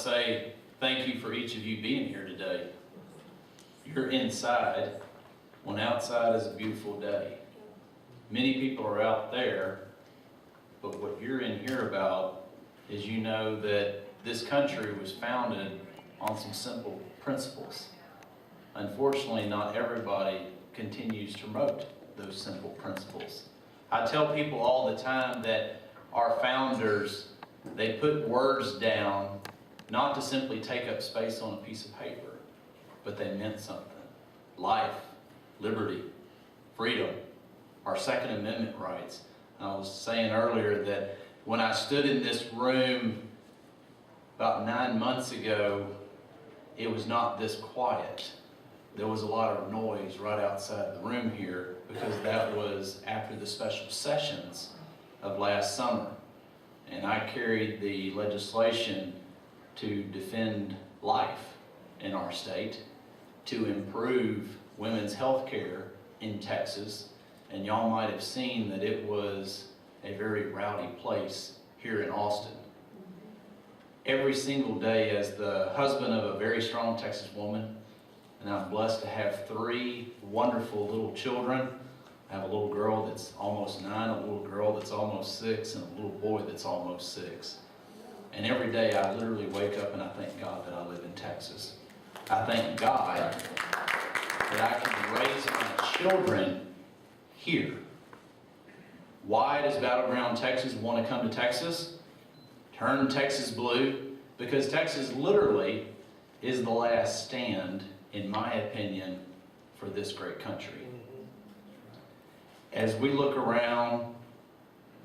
say thank you for each of you being here today. You're inside when outside is a beautiful day. Many people are out there, but what you're in here about is you know that this country was founded on some simple principles. Unfortunately, not everybody continues to promote those simple principles. I tell people all the time that our founders, they put words down not to simply take up space on a piece of paper, but they meant something. Life, liberty, freedom, our Second Amendment rights. I was saying earlier that when I stood in this room about 9 months ago, it was not this quiet. There was a lot of noise right outside the room here because that was after the special sessions of last summer. And I carried the legislation to defend life in our state, to improve women's health care in Texas. And y'all might have seen that it was a very rowdy place here in Austin. Every single day, as the husband of a very strong Texas woman, and I'm blessed to have 3 wonderful little children. I have a little girl that's almost 9, a little girl that's almost 6, and a little boy that's almost 6. And every day I literally wake up and I thank God that I live in Texas. I thank God that I can raise my children here. Why does Battleground Texas want to come to Texas? Turn Texas blue, because Texas literally is the last stand, in my opinion, for this great country. As we look around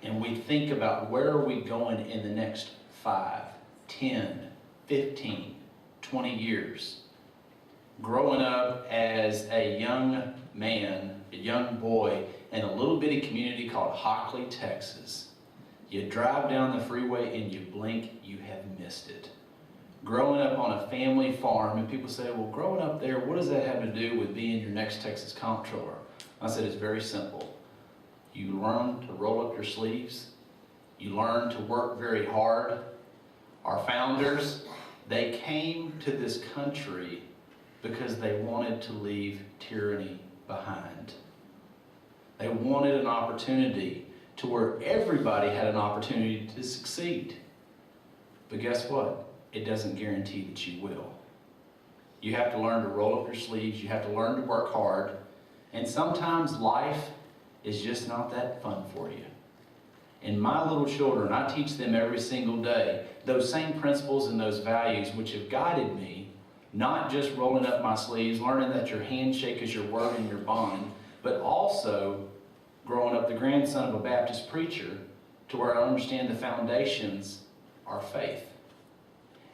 and we think about where are we going in the next 5, 10, 15, 20 years, growing up as a young man, a young boy, in a little bitty community called Hockley, Texas, you drive down the freeway and you blink, you have missed it. Growing up on a family farm, and people say, well, growing up there, what does that have to do with being your next Texas comptroller? I said, it's very simple. You learn to roll up your sleeves. You learn to work very hard. Our founders, they came to this country because they wanted to leave tyranny behind. They wanted an opportunity to where everybody had an opportunity to succeed. But guess what? It doesn't guarantee that you will. You have to learn to roll up your sleeves. You have to learn to work hard. And sometimes life is just not that fun for you. And my little children, I teach them every single day those same principles and those values which have guided me, not just rolling up my sleeves, learning that your handshake is your word and your bond, but also growing up the grandson of a Baptist preacher to where I understand the foundations are faith.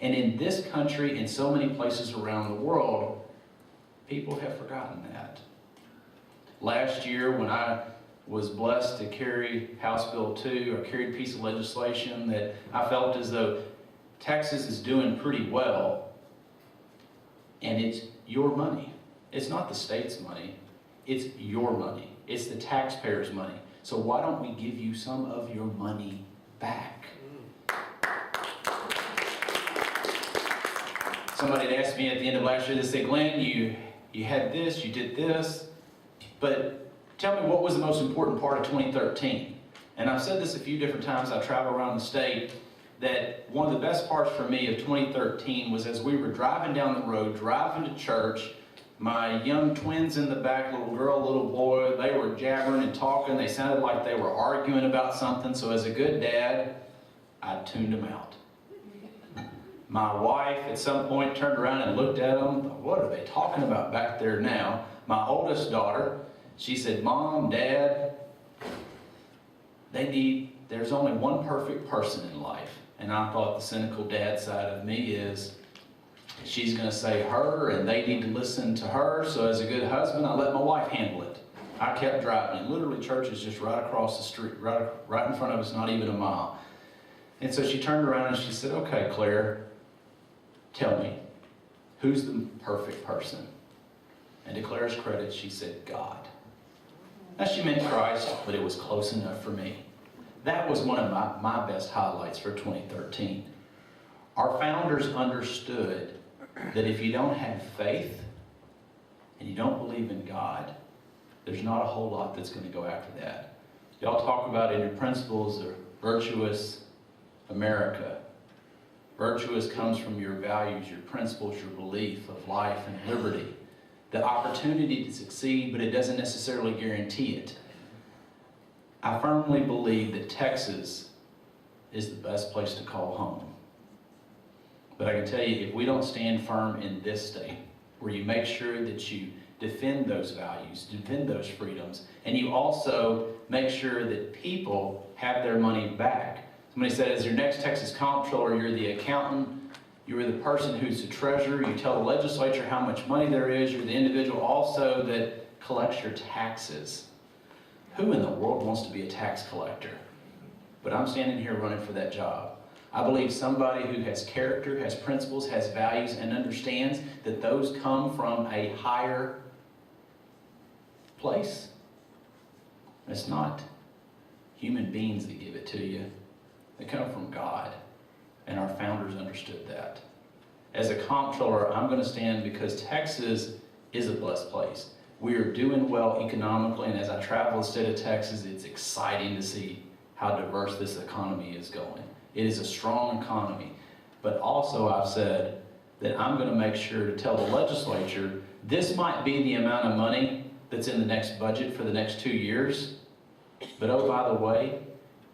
And in this country and so many places around the world, people have forgotten that. Last year, when I was blessed to carry House Bill 2, I carried a piece of legislation that I felt as though Texas is doing pretty well, and it's your money. It's not the state's money. It's your money. It's the taxpayers' money. So why don't we give you some of your money back? Somebody had asked me at the end of last year, they said, Glenn, you had this, you did this, but tell me what was the most important part of 2013? And I've said this a few different times. I travel around the state, that one of the best parts for me of 2013 was as we were driving down the road, driving to church, my young twins in the back, little girl, little boy, they were jabbering and talking. They sounded like they were arguing about something. So as a good dad, I tuned them out. My wife at some point turned around and looked at them. What are they talking about back there now? My oldest daughter, she said, Mom, Dad, there's only one perfect person in life. And I thought the cynical dad side of me is, she's going to say her and they need to listen to her. So as a good husband, I let my wife handle it. I kept driving. And literally church is just right across the street, right in front of us, not even a mile. And so she turned around and she said, okay, Claire, tell me, who's the perfect person? And to Claire's credit, she said, God. Now she meant Christ, but it was close enough for me. That was one of my best highlights for 2013. Our founders understood that if you don't have faith and you don't believe in God, there's not a whole lot that's going to go after that. Y'all talk about in your principles a virtuous America. Virtuous comes from your values, your principles, your belief of life and liberty. The opportunity to succeed, but it doesn't necessarily guarantee it. I firmly believe that Texas is the best place to call home. But I can tell you, if we don't stand firm in this state, where you make sure that you defend those values, defend those freedoms, and you also make sure that people have their money back. Somebody said, as your next Texas comptroller, you're the accountant, you're the person who's the treasurer, you tell the legislature how much money there is, you're the individual also that collects your taxes. Who in the world wants to be a tax collector? But I'm standing here running for that job. I believe somebody who has character, has principles, has values, and understands that those come from a higher place. It's not human beings that give it to you. They come from God, and our founders understood that. As a comptroller, I'm going to stand because Texas is a blessed place. We are doing well economically, and as I travel the state of Texas, it's exciting to see how diverse this economy is going. It is a strong economy, but also I've said that I'm going to make sure to tell the legislature this might be the amount of money that's in the next budget for the next 2 years, but oh, by the way,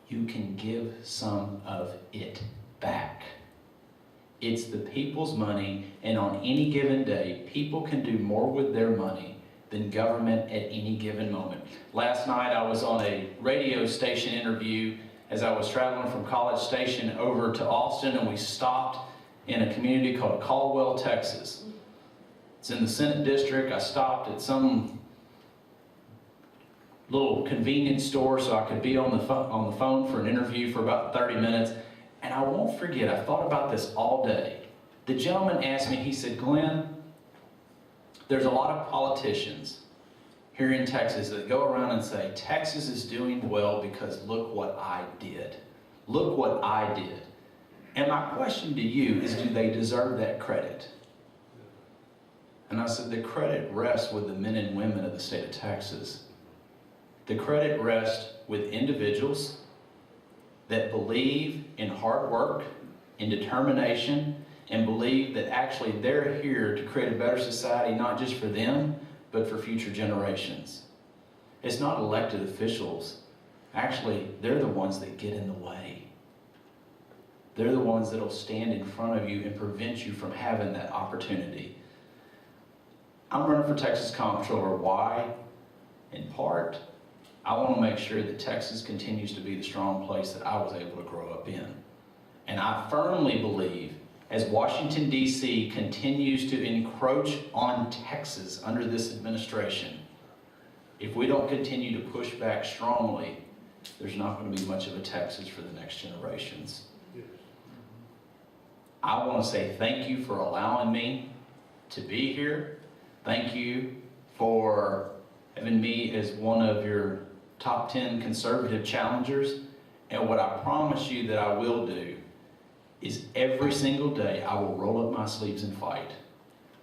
you can give some of it back. It's the people's money, and on any given day, people can do more with their money than government at any given moment. Last night I was on a radio station interview as I was traveling from College Station over to Austin, and we stopped in a community called Caldwell, Texas. It's in the Senate District. I stopped at some little convenience store so I could be on the phone for an interview for about 30 minutes. And I won't forget, I thought about this all day. The gentleman asked me, he said, Glenn, there's a lot of politicians here in Texas that go around and say, Texas is doing well because look what I did. Look what I did. And my question to you is, do they deserve that credit? And I said, the credit rests with the men and women of the state of Texas. The credit rests with individuals that believe in hard work, in determination, and believe that actually they're here to create a better society, not just for them, but for future generations. It's not elected officials. Actually, they're the ones that get in the way. They're the ones that will stand in front of you and prevent you from having that opportunity. I'm running for Texas Comptroller. Why? In part, I want to make sure that Texas continues to be the strong place that I was able to grow up in. And I firmly believe as Washington, D.C. continues to encroach on Texas under this administration, if we don't continue to push back strongly, there's not going to be much of a Texas for the next generations. I want to say thank you for allowing me to be here. Thank you for having me as one of your top 10 conservative challengers. And what I promise you that I will do is every single day I will roll up my sleeves and fight.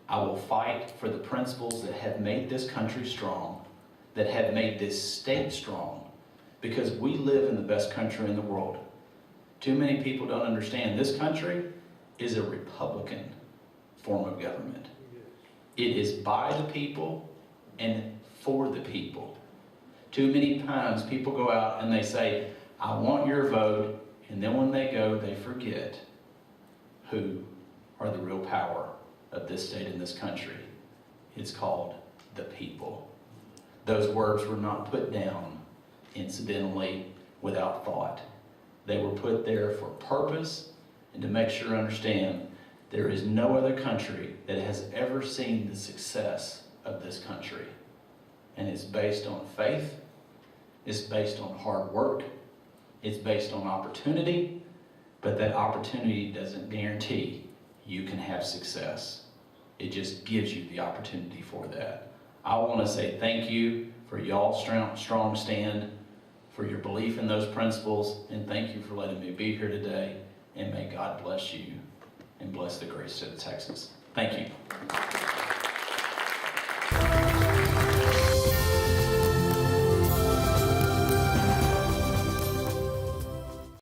I will fight for the principles that have made this country strong, that have made this state strong, because we live in the best country in the world. Too many people don't understand this country is a Republican form of government. It is by the people and for the people. Too many times people go out and they say, I want your vote, and then when they go, they forget who are the real power of this state and this country. It's called the people. Those words were not put down incidentally without thought. They were put there for purpose and to make sure understand there is no other country that has ever seen the success of this country. And it's based on faith, it's based on hard work, it's based on opportunity, but that opportunity doesn't guarantee you can have success. It just gives you the opportunity for that. I want to say thank you for y'all's strong stand, for your belief in those principles, and thank you for letting me be here today, and may God bless you. and bless the great state of Texas. Thank you.